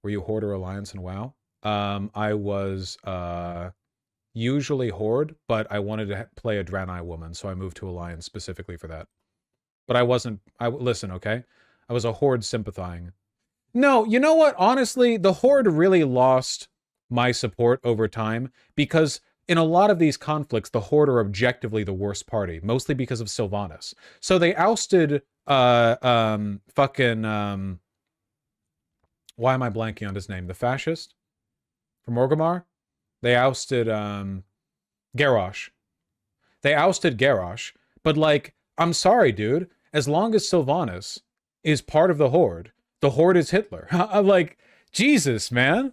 Were you Horde or Alliance in WoW? I was usually Horde, but I wanted to play a Draenei woman, so I moved to Alliance specifically for that. But I wasn't. Listen, okay? I was a Horde sympathizing. No, you know what? Honestly, the Horde really lost my support over time because in a lot of these conflicts, the Horde are objectively the worst party, mostly because of Sylvanas. So they ousted why am I blanking on his name? The fascist from Orgrimmar? They ousted Garrosh. They ousted Garrosh, but like, I'm sorry, dude. As long as Sylvanas is part of the Horde is Hitler. I'm like, Jesus, man.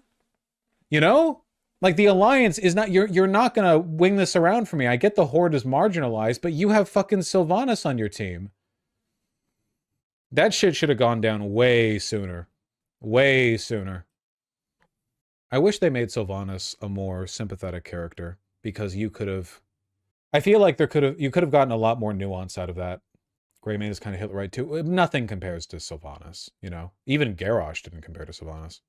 You know? Like, the Alliance is not, you're not gonna wing this around for me. I get the Horde is marginalized, but you have fucking Sylvanas on your team. That shit should have gone down way sooner. Way sooner. I wish they made Sylvanas a more sympathetic character, because you could have... I feel like you could have gotten a lot more nuance out of that. Greymane is kind of Hitler right too. Nothing compares to Sylvanas, you know? Even Garrosh didn't compare to Sylvanas.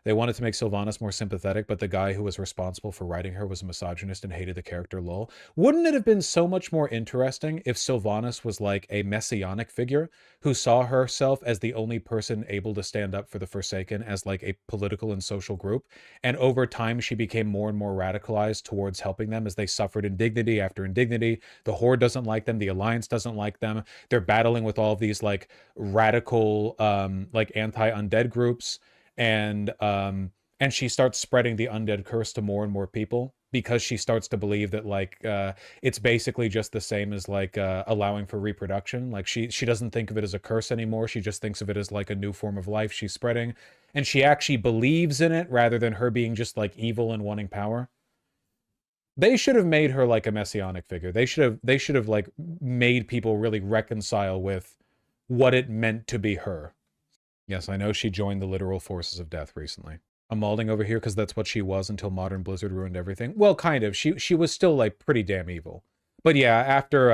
They wanted to make Sylvanas more sympathetic, but the guy who was responsible for writing her was a misogynist and hated the character lol. Wouldn't it have been so much more interesting if Sylvanas was like a messianic figure who saw herself as the only person able to stand up for the Forsaken as like a political and social group, and over time she became more and more radicalized towards helping them as they suffered indignity after indignity. The Horde doesn't like them, the Alliance doesn't like them. They're battling with all of these like radical like anti-undead groups. And she starts spreading the undead curse to more and more people because she starts to believe that like it's basically just the same as like allowing for reproduction. Like she doesn't think of it as a curse anymore. She just thinks of it as like a new form of life she's spreading, and she actually believes in it rather than her being just like evil and wanting power. They should have made her like a messianic figure. They should have like made people really reconcile with what it meant to be her. Yes, I know she joined the literal forces of death recently. I'm malding over here because that's what she was until modern Blizzard ruined everything. Well, kind of. She was still like pretty damn evil. But yeah, after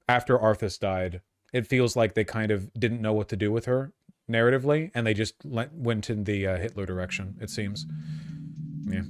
Arthas died, it feels like they kind of didn't know what to do with her narratively, and they just went in the Hitler direction, it seems. Yeah.